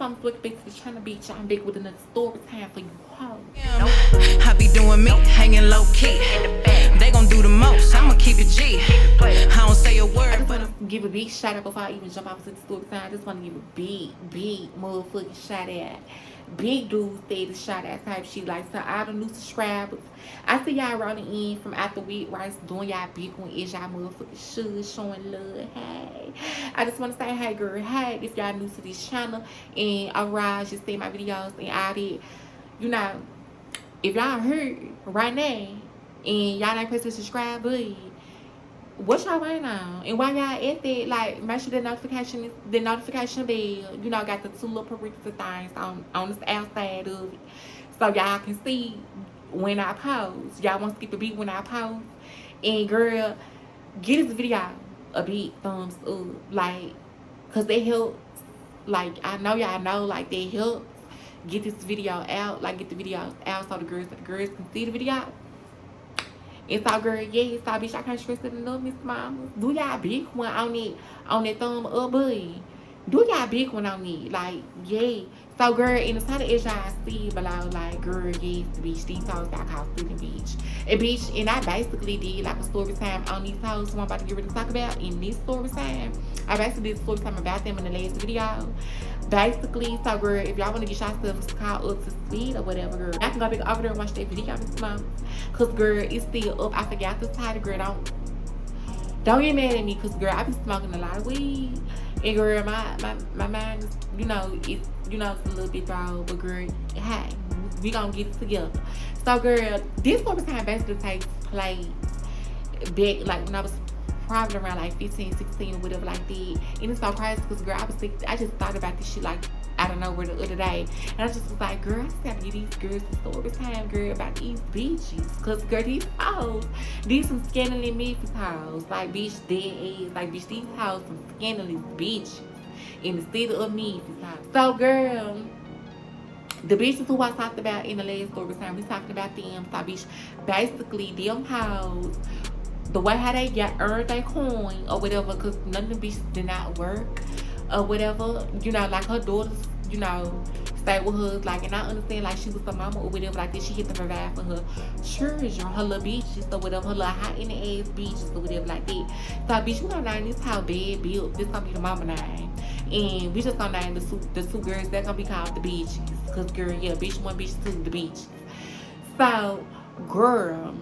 Mama's welcome back to the channel, bitch. I'm back with another story time for you hoes. I be doing me, hanging low key. They gon' do the most, I'ma keep it G. I don't say a I word, just but want to give a big shout out before I even jump off to the story time. I just want to give a big motherfucking shout out. Big dude steady shout out type shit. Like, to all the new subscribers. I see y'all rolling in from after week rice doing y'all big one is y'all motherfucking should showing love. Hey, I just want to say hey girl, hey, if y'all new to this channel and alright, just see my videos and all that, you know, if y'all heard right now and y'all ain't press the subscribe button, what y'all waiting on? And while y'all at that, like, make sure the notification bell, you know, got the two little perimeter things on the outside of it, so y'all can see when I post. Y'all won't skip a beat when I post. And girl, give this video a big thumbs up, like, cause they help. Like, I know y'all know, like, they help get this video out, like, get the video out so the girls can see the video. It's all girl, yeah, it's all bitch. I can't stress it enough, Miss Mama. Do y'all big one on that thumb up, boy. Do y'all big one on it, like, yeah. So girl, in the title as y'all see below, like, girl, yes, bitch, these hoes got caught stealing, bitch. And bitch, and I basically did like a story time on these hoes who I'm about to get ready to talk about in this story time. I basically did a story time about them in the last video. Basically, so girl, if y'all want to get yourself caught up to speed or whatever, girl, I can go back over there and watch that video, Miss Mama. Cause girl, it's still up. I forgot the title, girl. Don't get mad at me, cause girl, I be smoking a lot of weed. And girl, my mind is, you know, it's a little bit raw, but girl, hey, we gonna get it together. So girl, this story time basically takes place back, like, when I was probably around like 15, 16 or whatever like that. And it's so crazy because girl, I just thought about this shit like I don't know where the other day, and I just was like, girl, I just gotta give these girls some story time, girl, about these bitches. Cause girl, these hoes, these some scandalous Memphis hoes, like, bitch, dead ass, like, bitch, these hoes some scandalous bitches in the city of Memphis house. So girl, the bitches who I talked about in the last story time, we talked about them. So bitch, basically them hoes, the way how they earned their coin or whatever, because none of the bitches did not work or whatever, you know, like her daughters, you know, stayed with her, like, and I understand, like, she was the mama or whatever, like that, she had to provide for her children, her little bitches or whatever, her little hot in the ass bitches or whatever like that. So bitch, we gonna name this how bad built, this gonna be the mama name, and we just gonna name the two girls that gonna be called the bitches, cause girl, yeah, bitch one, bitch two, the bitches. So girl,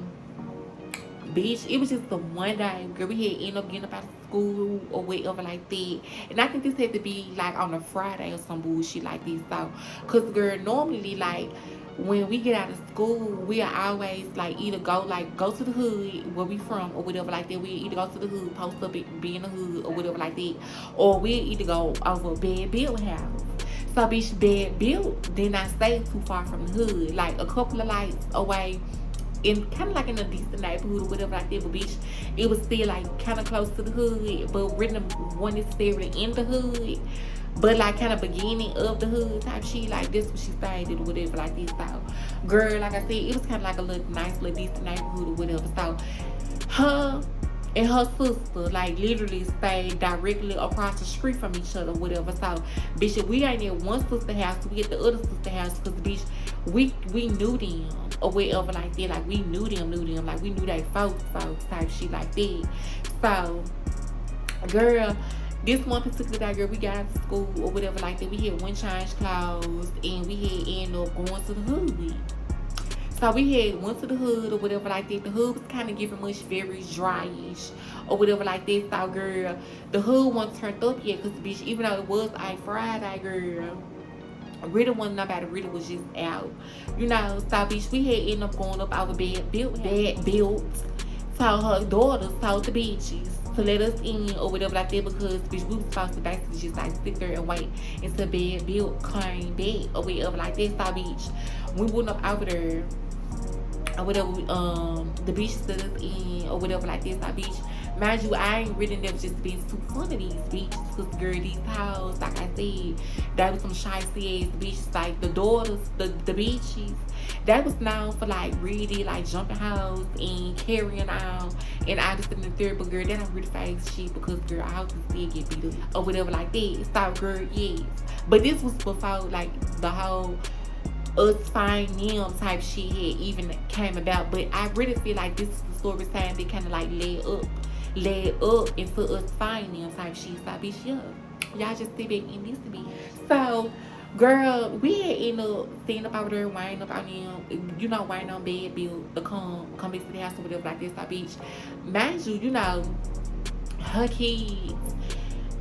bitch, it was just the one day, girl, we had ended up getting up out of school or whatever like that. And I think this had to be like on a Friday or some bullshit like this. So, cause girl, normally, like, when we get out of school, we are always like either go to the hood where we from or whatever like that. We either go to the hood, post up, be in the hood or whatever like that, or we either go over Bad Bill house. So bitch, Bad Bill did not stay too far from the hood, like a couple of lights away, in kind of like in a decent neighborhood or whatever like that, but bitch, it was still like kind of close to the hood, but really wasn't necessarily in the hood, but like kind of beginning of the hood type shit. Like, this was she stayed or whatever like this. So girl, like I said, it was kind of like a little nice little decent neighborhood or whatever. So her and her sister, like, literally stayed directly across the street from each other, whatever. So, bitch, if we ain't at one sister house, we at the other sister house, because, bitch, we knew them or whatever like that. Like, we knew them, like, we knew they folks type shit like that. So, girl, this one particular day, girl, we got out of school or whatever like that. We had one change clothes, and we had ended up going to the hood. So we had went to the hood or whatever like that. The hood was kind of giving much very dryish or whatever like that. So girl, the hood wasn't turned up yet, because bitch, even though it was a Friday, girl, Rita wasn't nobody. Rita was just out, you know. So bitch, we had ended up going up our Bad Built. So her daughters told the bitches to let us in or whatever like that, because bitch, we was supposed to basically just like sit there and wait until Bad Built came back or whatever like that. So bitch, we went up over there or whatever, the bitch stood us in or whatever like this. So bitch, Mind you, I ain't really never just been too fun of these bitches. Cause girl, these hoes, like I said, that was some shiesty ass bitches. Like the daughters, the bitches. That was known for like really like jumping hoes and carrying on and I just in the third, but girl, that don't really face shit because girl, I hope you still get beat up or whatever like that. So girl, yes. But this was before like the whole us find them type shit had even came about. But I really feel like this is the story time that kinda like led up into us finding them type shit. So bitch, yeah. Y'all just sit back and listen to me. So girl, we had ended up staying up over there, winding up on them, you know, winding on bed bill to come back to the house or whatever like this. So bitch, mind you know, her kids,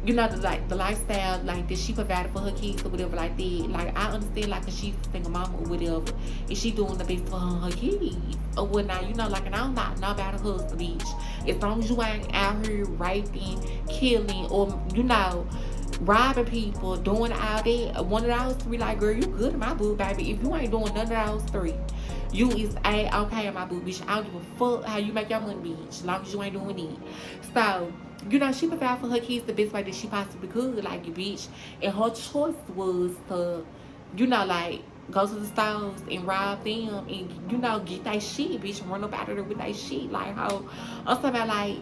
you know, the lifestyle like that she provided for her kids or whatever like that. Like I understand like cause she's a single mama or whatever, and she doing the best for her kids or whatnot, you know, like, and I'm not about a hustle, bitch. As long as you ain't out here raping, killing, or you know, robbing people, doing all that, one of those three, like girl, you good in my boo, baby. If you ain't doing none of those three, you is okay in my boo, bitch. I don't give a fuck how you make your money, bitch. As long as you ain't doing it. So you know, she provided for her kids the best way that she possibly could, like you bitch. And her choice was to, you know, like go to the stores and rob them and, you know, get that shit, bitch, and run up out of there with that shit. Like how I'm talking about like,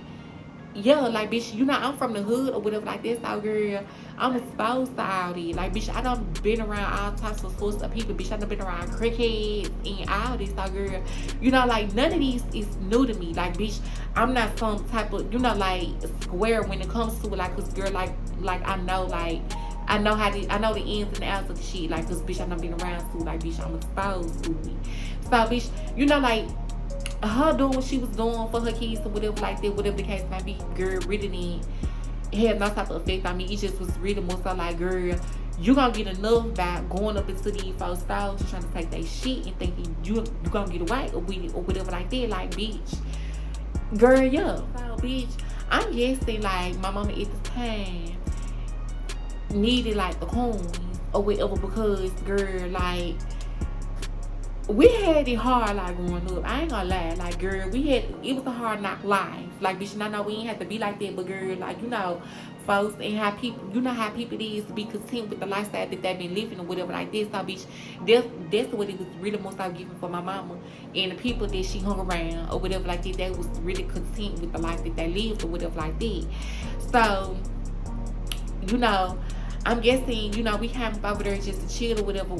yeah, like bitch, you know, I'm from the hood or whatever like this, so girl, I'm exposed to all this. Like bitch, I done been around all types of sorts of people, bitch. I done been around crickets and all this, so girl, you know, like none of these is new to me. Like bitch, I'm not some type of, you know, like square when it comes to it, like cause girl, like I know I know the ins and outs of the shit, like cause bitch, I done been around too, like bitch, I'm exposed to it. So bitch, you know, like her doing what she was doing for her kids or whatever like that, whatever the case might be, girl, really didn't have no type of effect on me. It just was really more so like, girl, you gonna get enough by going up into these folks' stores and trying to take their shit and thinking you gonna get away or with it or whatever like that, like bitch. Girl, yeah. So bitch, I'm guessing like my mama at the time needed like the coins or whatever because girl, like we had it hard like growing up. I ain't gonna lie, like girl, it was a hard knock life. Like bitch, I know we ain't have to be like that, but girl, like you know, folks and how people, you know how people is to be content with the lifestyle that they been living or whatever like this. So bitch, that's what it was really most I giving for my mama and the people that she hung around or whatever like that. They was really content with the life that they lived or whatever like that. So, you know, I'm guessing, you know, we came over there just to chill or whatever,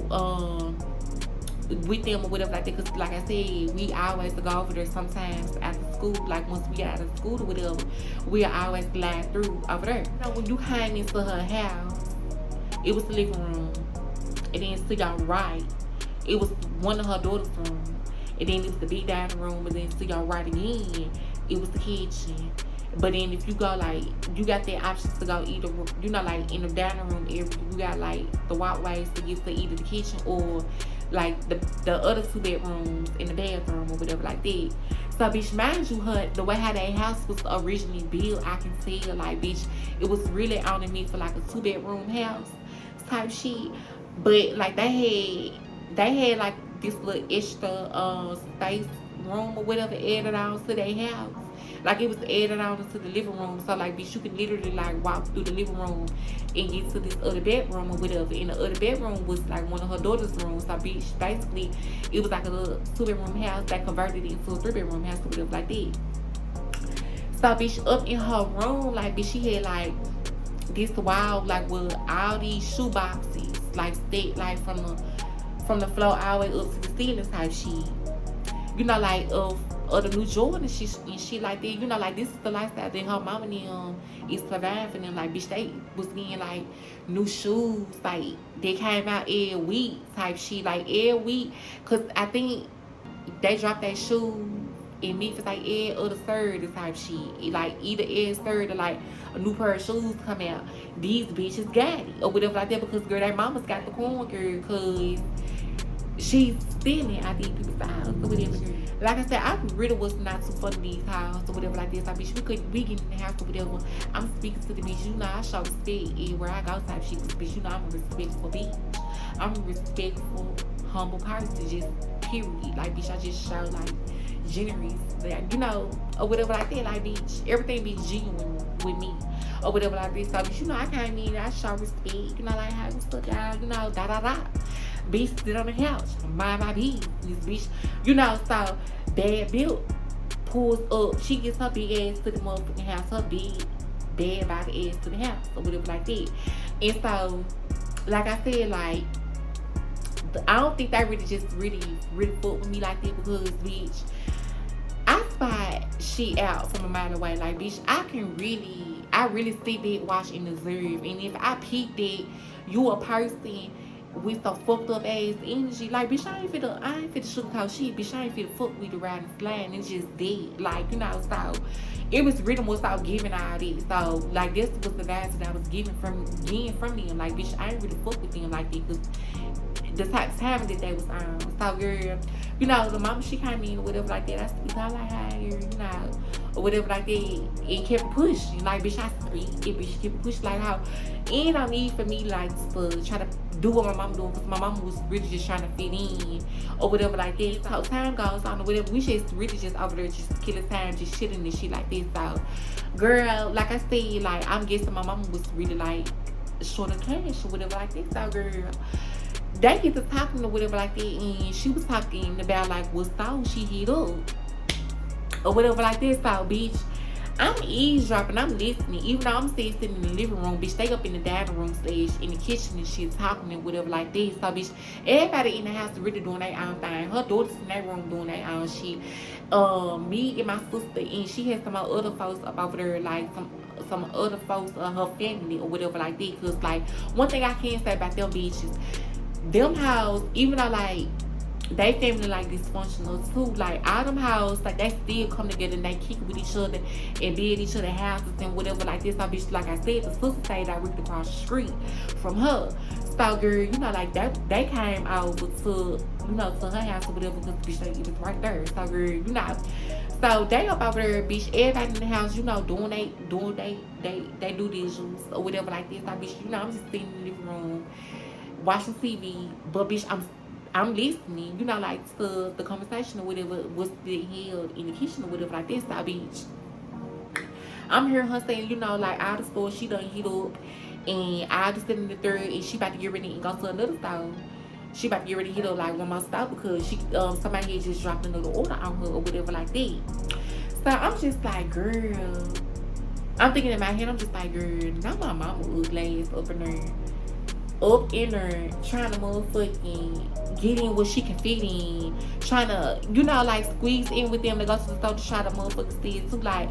with them or whatever like that, because like I said, we always go over there sometimes after school. Like once we get out of school or whatever, we always glide through over there. You know, when you came into her house, it was the living room, and then to your right, it was one of her daughter's rooms, and then it was the big dining room, and then to your right again, it was the kitchen. But then if you go like, you got the options to go either, you know, like in the dining room area, you got like the walkways to get to either the kitchen or like the other 2 bedrooms in the bathroom or whatever like that. So bitch, mind you, the way how that house was originally built, I can tell like bitch, it was really on me for like a 2-bedroom house type shit. But like they had like this little extra space room or whatever added on to their house. Like it was added on into the living room. So like bitch, you could literally like walk through the living room and get to this other bedroom or whatever. And the other bedroom was like one of her daughter's rooms. So bitch, basically it was like a little 2-bedroom house that converted into a 3-bedroom house or whatever like that. So bitch, up in her room, like bitch, she had like this wall like with all these shoe boxes like stacked like from the floor all the way up to the ceiling type shit. You know, like of the new Jordan and shit like that. You know, like this is the lifestyle that her mama and them is providing for them. Like bitch, they was getting like new shoes, like they came out every week type shit, like every week. Cause I think they dropped that shoe in Memphis like every other Thursday type shit. Like either every Thursday, like a new pair of shoes come out. These bitches got it or whatever like that because girl, their mama's got the coin, girl, cause she's spending at these people's house or whatever. Like I said, I really was not too fun of these house or whatever like this. Like bitch, we get in the house or whatever. I'm speaking to the bitch, you know, I show respect where I go type shit. Bitch, you know, I'm a respectful bitch. I'm a respectful, humble person, just period. Like bitch, I just show like, generous, like, you know, or whatever like that. Like, bitch, everything be genuine with me, or whatever like this. So, bitch, you know, I came in, I show respect, you know, like, how you stuck out, you know, da da da. Bitch, sit on the couch, mind my business, bitch, you know. So, bad built pulls up, she gets her big ass to the motherfucking house, her big bad body ass to the house, or whatever like that. And so, like I said, like, I don't think they really fuck with me like that, because, bitch, I spot shit out from a mile away. Like, bitch, I really sit back, watch, and observe. And if I peep that you a person with some fucked up ass energy, like, bitch, I ain't finna sugarcoat shit, bitch. I ain't finna fuck with the ride and slide. It's just dead, like, you know. So it was really more so giving all this. So, like, this was the guys that I was getting from them. Like, bitch, I ain't really fuck with them like that, because the type of time that they was on. So, girl, you know, the mama, she came in or whatever like that. I speak her like, hey, girl, you know, or whatever like that. And kept pushing. Like, bitch, I speak. And bitch, kept pushing like how. And no need for me, like, to try to do what my mama doing, because my mama was really just trying to fit in or whatever like that. So, time goes on or whatever. We just really just over there just killing time, just shitting and shit like this. So, girl, like I said, like, I'm guessing my mama was really, like, short of cash or whatever like this. So, girl, they get to talking or whatever like that, and she was talking about, like, what song she hit up or whatever like that. So, bitch, I'm eavesdropping, I'm listening, even though I'm still sitting in the living room, bitch. They up in the dining room stage, in the kitchen and shit, talking and whatever like this. So, bitch, everybody in the house really doing their own thing. Her daughter's in that room doing their own shit. Me and my sister, and she has some other folks up over there, like some other folks of her family or whatever like that. Cause, like, one thing I can say about them bitches, them house, even though, like, they family, like, dysfunctional too, like, all them house, like, they still come together and they kick with each other and be at each other's houses and whatever like this. So, bitch, like I said, the sister stayed directly across the street from her. So, girl, you know, like, they came over to, you know, to her house or whatever, because, bitch, it was right there. So, girl, you know, so they up over there, bitch, everybody in the house, you know, doing they due diligence or whatever like this. So, bitch, you know, I'm just sitting in the living room watching TV, but, bitch, I'm listening, you know, like, to the conversation or whatever was being held in the kitchen or whatever like this. So, bitch, I'm hearing her saying, you know, like, all the stores she done hit up, and I just sitting in the third, and she about to get ready and go to another store. She about to get ready to hit up, like, one more store, because she somebody had just dropped another order on her or whatever like that. So I'm just like, girl, I'm thinking in my head, I'm just like, girl, now my mama ugly ass up in there trying to motherfucking get in what she can fit in, trying to, you know, like, squeeze in with them to go to the store to try to motherfucking steal too. Like,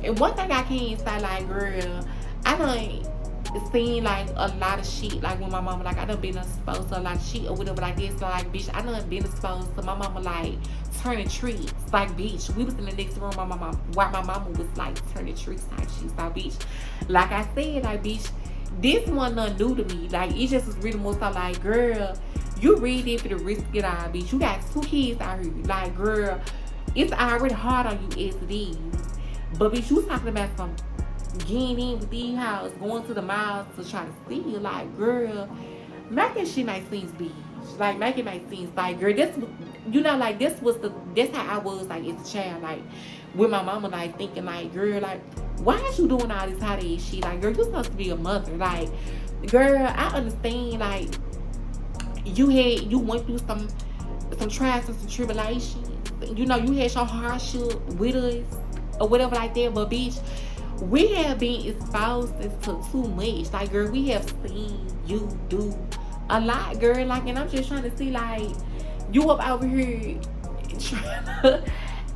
and one thing I can't say, like, girl, I done seen, like, a lot of shit, like, with my mama. Like, I done been exposed to a lot of shit or whatever like this. So, like, bitch, I done been exposed to my mama, like, turning trees. Like, bitch, we was in the next room while my mama was, like, turning trees type shit. So, bitch, like I said, like, bitch, this one not new to me. Like, it just was really more so like, girl, you really for the risk it all, bitch. You got 2 kids out here. Like, girl, it's already hard on you as it is. But, bitch, you talking about some getting in with these house, going to the mall to try to steal. Like, girl, make that shit make sense, bitch. Like, make it make sense. Like, girl, this, you know, like, that's how I was, like, as a child. Like, with my mama, like, thinking, like, girl, like, why is you doing all this hot ass shit? Like, girl, you supposed to be a mother. Like, girl, I understand, like, you went through some trials and some tribulations. You know, you had your hardship with us or whatever like that. But, bitch, we have been exposed to too much. Like, girl, we have seen you do a lot, girl. Like, and I'm just trying to see, like, you up over here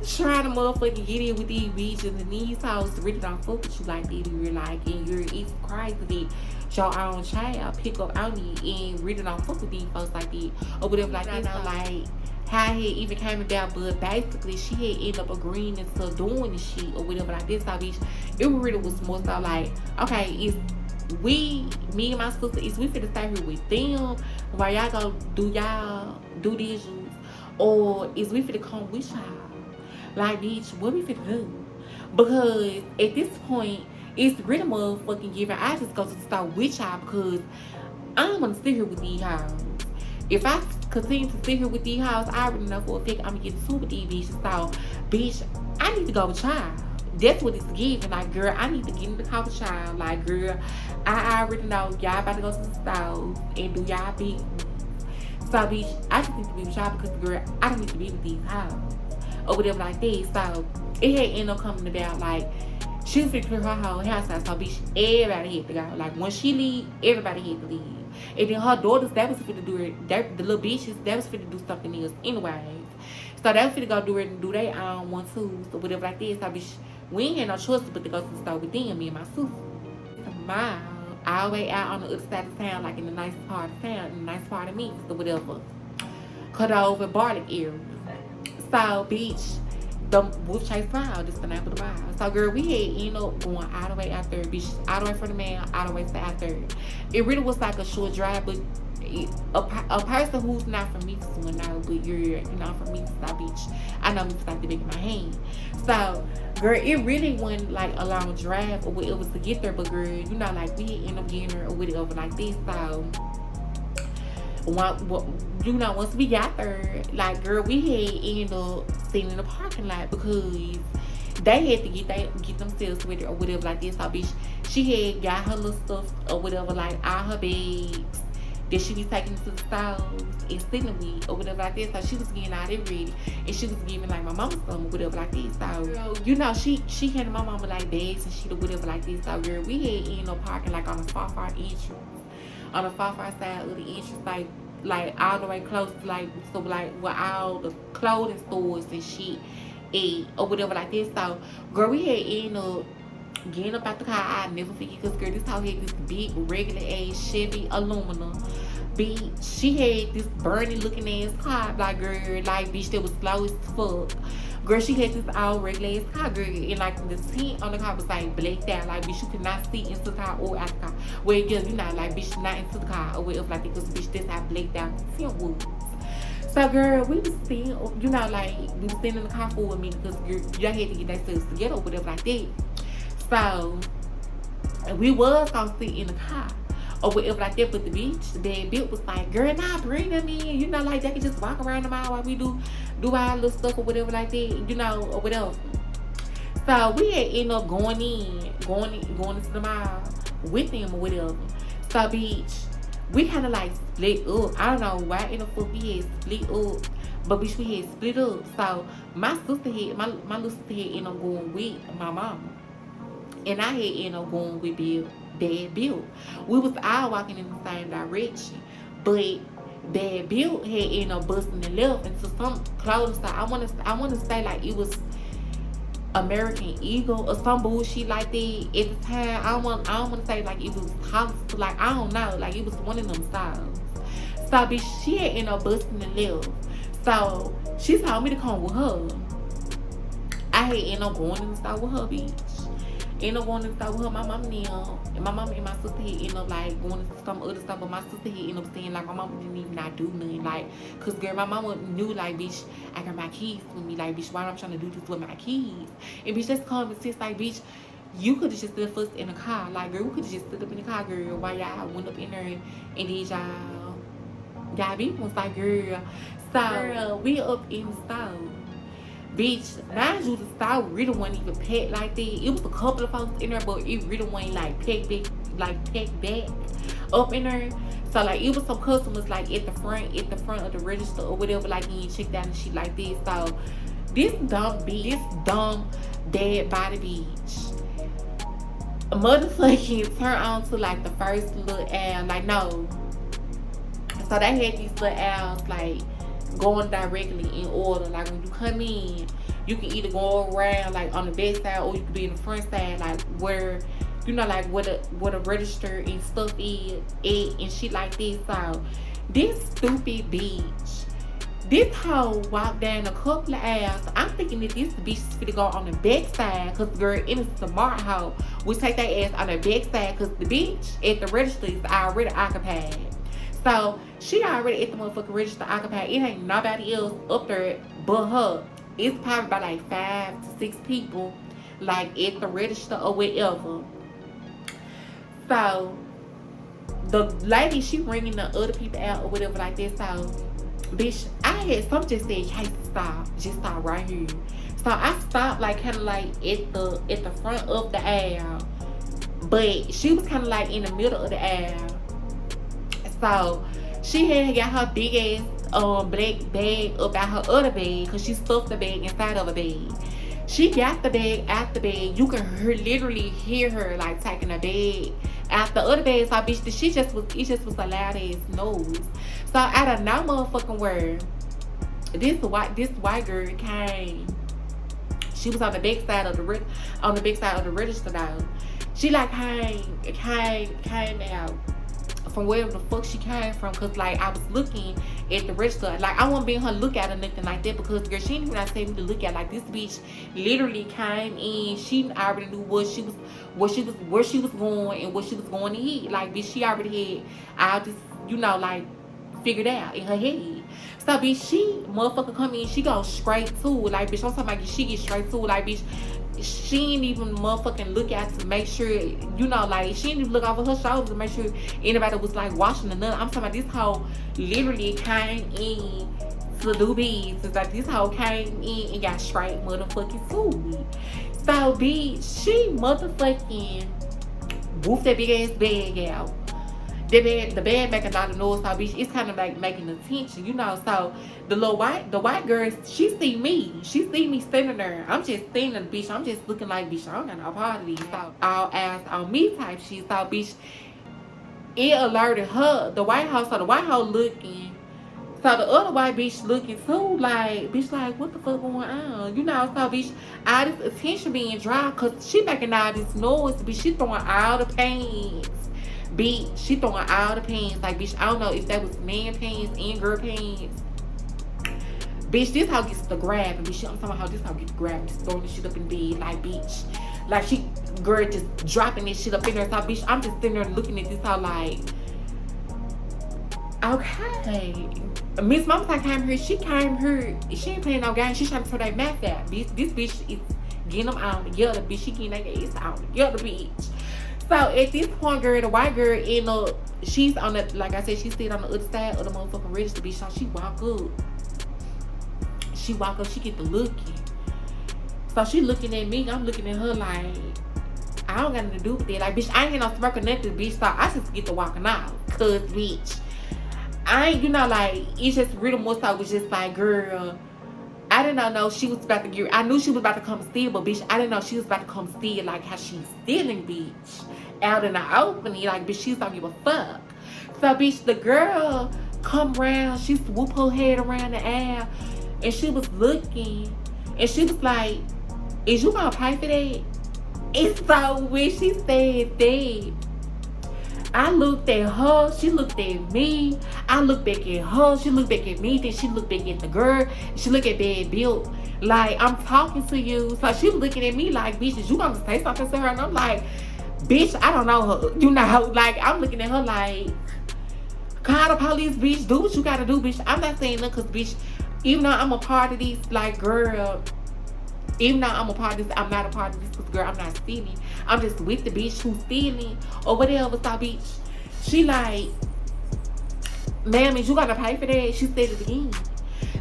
trying to motherfucking get in with these bitches, and these hoes really don't fuck with you like that. You're like, and it's crazy that your own child pick up on you and really don't fuck with these folks like that or whatever like that. Know, like, how it even came about, but basically she had ended up agreeing into doing this shit or whatever like this. So, bitch, it really was more so like, okay, is me and my sister, is we finna stay here with them while y'all go do this, or is we finna come with y'all? Like, bitch, what we finna do? Because at this point, it's really motherfucking giving. I just go to the store with y'all, because I don't want to sit here with these hoes. if I continue to sit here with these hoes, I already know for a fact I'm gonna get sued with these bitches. So, bitch, I need to go with y'all. That's what it's giving. Like, girl, I need to get in the car with y'all. Like, girl, I already know y'all about to go to the stove and do y'all big. So, bitch, I just need to be with y'all because, girl, I don't need to be with these hoes or whatever like that. So, it had ended up coming about, like, she was finna clear her whole house out. So, bitch, everybody had to go. Like, when she leave, everybody had to leave. And then her daughters, that was finna do it. The little bitches, that was finna do something else anyways. So, they was finna go do it and do their own 1-2s or whatever like this. So, bitch, we ain't had no choice but to go to the store with them, me and my sister. Mile, all the way out on the other side of town, like in the nice part of town, in the nice part of Memphis or whatever. Cut over Barlick area. So, bitch, the Wolf Chase Mile, this the name of the mile. So, girl, we had ended up going all the way out there, bitch, all the way from the man, all the way to out there. It really was like a short drive, but a person who's not from Memphis will know, but you're not from Memphis, so, bitch, I know Memphis like the back of my hand. So, girl, it really wasn't like a long drive or whatever to get there, but girl, you know, like we ended up getting there or whatever like this. So, you know, once we got there, like, girl, we had ended up sitting in the parking lot because they had to get themselves with it or whatever like this. So, bitch, she had got her little stuff or whatever, like all her bags that she be taking to the stores and sitting with or whatever like this. So she was getting all that ready and she was giving like my mama some or whatever like this. So, girl, you know, she handed my mama like bags and shit or whatever like this. So, girl, we had ended up parking like on the far entrance, on the far side of the entrance, like all the way close to like, so like where all the clothing stores and shit or whatever like this. So, girl, we had ended up getting up out the car. I never forget, because girl, this house had this big regular ass Chevy aluminum. Bitch, she had this burning looking ass car, like, girl, like, bitch, that was slow as fuck. Girl, she had this all regular ass car, girl, and like the tint on the car was like blacked out, like, bitch, you could not see into the car or out the car. Well, yeah, you know, like, bitch, not into the car or whatever like that, because bitch, that's how blacked out the tint was. So, girl, we was sitting, you know, like, we was sitting in the car for a minute because y'all had to get that stuff together or whatever like that. So, we was gonna sit in the car or whatever like that, but the bitch, the bad bitch was like, girl, nah, bring them in, you know, like, they can just walk around the mall while we do our little stuff or whatever like that, you know, or whatever. So, we had ended up going into the mall with them or whatever. So, bitch, we kind of like split up. I don't know why in the fuck we had split up, but bitch, we had split up. So, my sister had, my little sister had ended up going with my mama. And I had ended up going with Bad Bill. We was all walking in the same direction. But Bad Bill had ended up busting the left into some clothing store. I wanna say like it was American Eagle or some bullshit like that at the time. I don't wanna say like it was Hollister, like I don't know, like it was one of them styles. So, bitch, she had ended up busting the left. So she told me to come with her. I had ended up going in the store with her, bitch. Ended up going to the store with her, my mom and my mom and my sister had ended up like going to some other stuff, but my sister had ended up saying like my mama didn't even not do nothing, like, cause girl, my mama knew like, bitch, I got my keys with me, like, bitch, why am I trying to do this with my keys? And bitch, that's common sense, like, bitch, you could have just stood first in the car, like, girl, we could have just stood up in the car, girl, while y'all went up in there and did y'all beat was like, girl. So, girl, we up in the store. Bitch, mind you, the store really wasn't even packed like that. It was a couple of folks in there, but it really wasn't like packed back up in there. So like it was some customers like at the front of the register or whatever, like getting checked out and shit like this. So this dumb dead body bitch, a motherfucking turn on to like the first little aisle, like no. So they had these little aisles like going directly in order. Like when you come in, you can either go around like on the back side or you can be in the front side, like where, you know, like where the register and stuff is at and shit like this. So this stupid bitch, this hoe walked down a couple of aisles. I'm thinking that this bitch is finna go on the back side, cause girl, it is smart hoe we take that ass on the back side, cause the bitch at the register is already occupied. So she already at the motherfucking register occupied. It ain't nobody else up there but her. It's probably about like 5 to 6 people like at the register or whatever. So the lady, she ringing the other people out or whatever like that. So, bitch, I had some just said, hey, just stop right here. So I stopped like kind of like at the front of the aisle, but she was kind of like in the middle of the aisle. So she had got her big ass black bag up out her other bag because she stuffed the bag inside of a bag. She got the bag out the bag. You can literally hear her like taking the bag out the other bag. So bitch, it just was a loud ass noise. So out of no motherfucking word, this white girl came. She was on the back side of the register though. She like came out from wherever the fuck she came from, cause like I was looking at the register, like I wasn't being her look at or nothing like that, because girl, she didn't even say me to look at. Like this bitch literally came in, she already knew where she was going and what she was going to hit. Like bitch, she already had all this, like figured out in her head. So bitch, she motherfucker come in, she goes straight to it. Like bitch, I'm talking about she get straight to it. Like bitch, she ain't even motherfucking look at to make sure, like she didn't even look over her shoulders to make sure anybody was like watching the nut. I'm talking about this hoe literally came in to do business. Like this hoe came in and got straight motherfucking to me. So bitch, she motherfucking woofed that big ass bag out. The bag making a lot of noise, so bitch, it's kind of like making attention, So the white girl, she see me standing there. I'm just standing, bitch. I'm just looking like, bitch, I don't got no part of these. So all ass on me type shit. So bitch, it alerted her, the white house. So the white house looking. So the other white bitch looking too, like, bitch, like, what the fuck going on? So bitch, all this attention being drawn, cause she making all this noise, bitch. She throwing all the pants. Bitch, she throwing all the pants. Like, bitch, I don't know if that was man pants and girl pants. Bitch, this how gets the grabbing. Bitch, I'm talking about how this how gets grabbing. Just throwing this shit up in bed. Like, bitch. Like, she, girl, just dropping this shit up in there. So, bitch, I'm just sitting there looking at this how, like, okay. Miss Mama came here. She came here. She ain't playing no game. She trying to throw that math out. Bitch, this bitch is getting them out together. Bitch, she getting that ass out together, bitch. So at this point, girl, the white girl she's on the, like I said, she's sitting on the other side of the motherfucking register, bitch. So she walk up, she get to looking. So she looking at me, I'm looking at her like, I don't got nothing to do with it. Like, bitch, I ain't had no smirk or nothing, bitch. So I just get to walking out. Cause bitch, I ain't, like, it's just real more so it was just like, girl, I did not know she was about to get, I knew she was about to come steal, but bitch, I didn't know she was about to come steal like how she's stealing, bitch. Out in the opening, like, bitch, she's don't give a fuck. So, bitch, the girl come around, she swoop her head around the aisle, and she was looking, and she was like, is you gonna pay for that? And so, when she said that, I looked at her, she looked at me, I looked back at her, she looked back at me, then she looked back at the girl, she looked at Bad Built, like, I'm talking to you. So she was looking at me like, bitch, is you gonna say something to her? And I'm like, bitch, I don't know her. Like, I'm looking at her like, call the police, bitch, do what you gotta do, bitch. I'm not saying that because, bitch, even though I'm a part of this, like, girl, even though I'm a part of this, I'm not a part of this because, girl, I'm not stealing. I'm just with the bitch who's stealing or whatever. So, bitch, she like, ma'am, is you gonna pay for that? She said it again.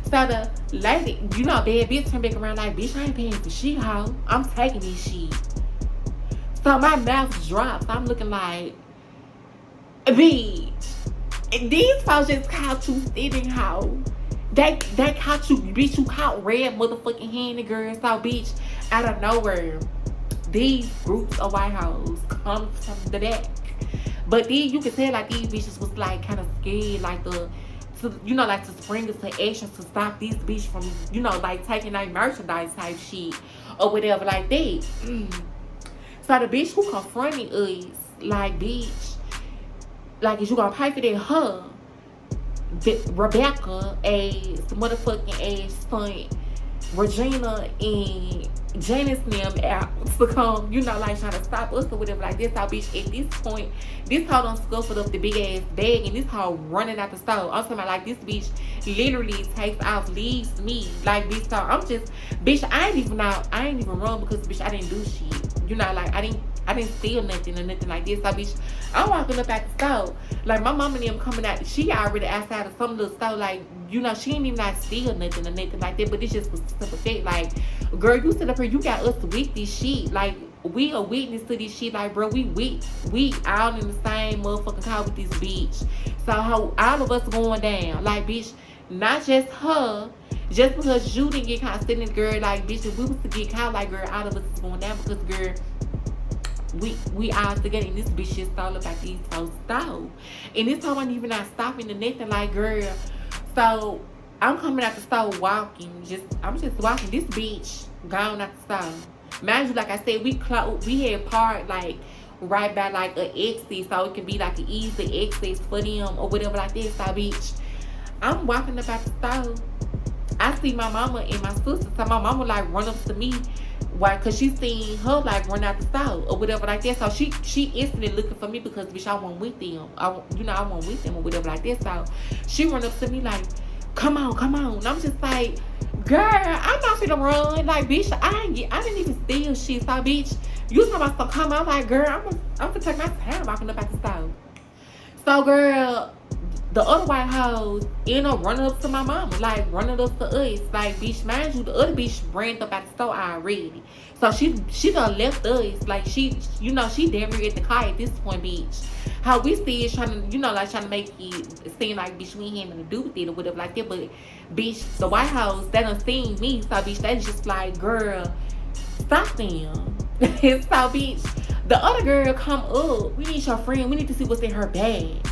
So the lady, bad bitch turned back around like, bitch, I ain't paying for shit, hoe. I'm taking this shit. So my mouth drops. I'm looking like, bitch. And these folks just caught you stealing, hoe. They caught you, bitch. You caught red motherfucking handed, girl. So, bitch, out of nowhere, these groups of white hoes come from the back. But then you can tell like these bitches was like kind of scared, like to spring us to action to stop these bitches from, like taking their merchandise type shit or whatever like that. So the bitch who confronted us, like, bitch, like, is you gonna pay for that? Her, Rebecca, as motherfucking ass stunt, Regina and Janice them out to come, like trying to stop us or whatever like this. How bitch at this point, this hoe done scuffled up the big ass bag and this hoe running out the store. I'm talking about like this bitch literally takes off, leaves me. Like bitch, so I'm just, bitch, I ain't even run because bitch I didn't do shit. Like I I didn't steal nothing or nothing like this. So, bitch, I'm walking up at the store. Like, my mom and them coming out. She already outside of some little store. Like, you know, she ain't even not steal nothing or nothing like that. But this just was simple fact. Like, girl, you sit up here, you got us with this shit. Like, we a witness to this shit. Like, bro, we all in the same motherfucking car with this bitch. So, how all of us going down. Like, bitch, not just her. Just because you didn't get caught sitting, girl, like, bitch, if we was to get caught, like, girl, all of us is going down because, girl, we all together, and this bitch just all about these folks stole. And this time I'm even not stopping or nothing, like, girl. So I'm coming out the store walking, I'm just walking. This bitch gone out the store. Mind you, like I said, we had parked like right by like an exit, so it can be like an easy exit for them or whatever like that. So bitch, I'm walking about the store. I see my mama and my sister. So my mama like run up to me. Why? Cause she seen her like run out the store or whatever like that. So she instantly looking for me because bitch, I wasn't with them. I wasn't with them or whatever like that. So she run up to me like, come on. And I'm just like, girl, I'm not finna run. Like, bitch, I didn't even steal shit. So bitch, you talking about some come on. I'm like, girl, I'm gonna take my time walking up at the store. So girl, the other white hoes end up running up to my mama, like running up to us. Like, bitch, mind you, the other bitch ran up at the store already. So she done left us. Like, she damn near at the car at this point, bitch. How we see is trying to make it seem like, bitch, we ain't having to do with it or whatever like that. But, bitch, the white house, they done seen me. So, bitch, they just like, girl, stop them. So, bitch, the other girl come up. We need your friend. We need to see what's in her bag.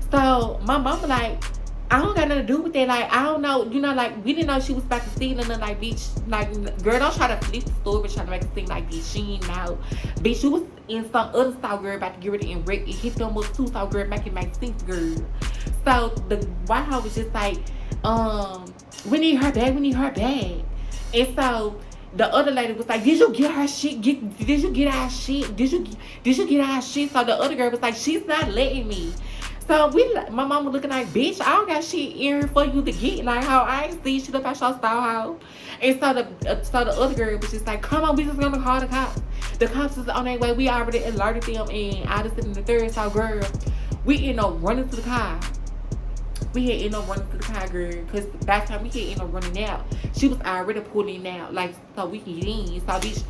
So my mama like, I don't got nothing to do with that. Like, I don't know, like, we didn't know she was about to steal and then like, bitch, like, girl, don't try to flip the story, trying to make it seem like, bitch, she ain't know. Bitch, you was in some other style, girl, about to get ready and wreck. It hit them up too, so girl, make it make sense, girl. So the White House was just like, we need her bag. And so the other lady was like, did you get her shit? Did you get our shit? Did you get our shit? So the other girl was like, she's not letting me. So my mama looking like, bitch, I don't got shit here for you to get. Like, how I ain't see shit up at your style house. And so the other girl was just like, come on, we just gonna call the cops. The cops is on their way. We already alerted them, and I just in the third. So girl, we end up running to the car. Girl, because by the time we had end up running out, she was already pulling out, like, so we can get in. So bitch,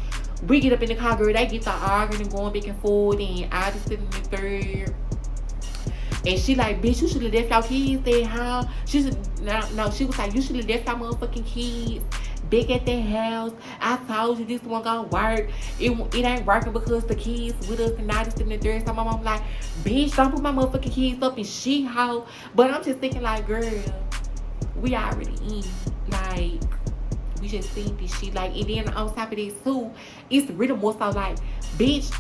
we get up in the car, girl. They get to arguing and going back and forth, and I just sitting in the third. And she like, bitch, you should have left your kids there, huh? She was like, you should have left your motherfucking kids back at their house. I told you this one gonna work. It ain't working because the kids with us and now just in the dirt. So my mom like, bitch, don't put my motherfucking kids up in shit hoe. But I'm just thinking like, girl, we already in. Like, we just seen this shit. Like, and then on top of this too, it's really more so like, bitch,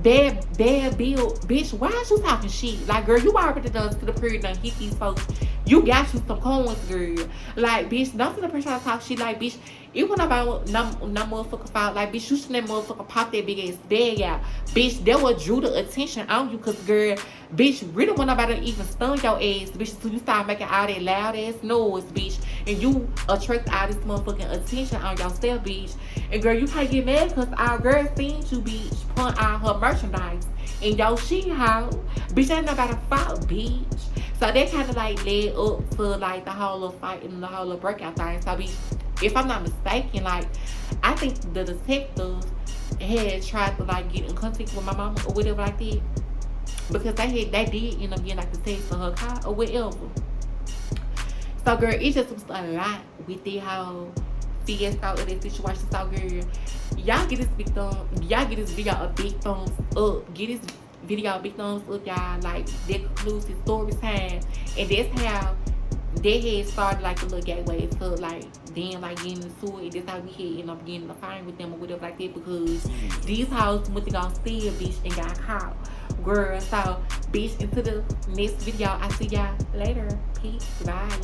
bad bill, bitch, why is you talking shit? Like, girl, you already done to the period done hit these folks. You got you some coins, girl. Like, bitch, don't to the person trying to talk shit. Like, bitch, it wasn't about no motherfucking fault. Like, bitch, you shouldn't that motherfucker pop that big ass bag out. Bitch, that what drew the attention on you, cause girl, bitch, really wasn't about to even stun your ass, bitch, so you start making all that loud ass noise, bitch, and you attract all this motherfucking attention on yourself, bitch. And girl, you can't get mad cause our girl seen you, bitch, put all her merchandise in your shit house. Bitch, ain't nobody fault, bitch. So that kind of like led up to like the whole of fight and the whole of breakout thing. So bitch, if I'm not mistaken, like, I think the detectives had tried to like get in contact with my mama or whatever like that, because they did end up getting like the text for her car or whatever. So girl, it just was a lot with the whole fiasco of that situation. So girl, y'all get this video a big thumbs up. Get this video a big thumbs up, y'all. Like, that concludes the story time, and that's how that had started like a little gateway to like then like getting into it. That's how we had end up getting in a fight with them or whatever like that, because these hoes went to go steal, bitch, and got caught, girl. So bitch, into the next video. I see y'all later. Peace. Bye.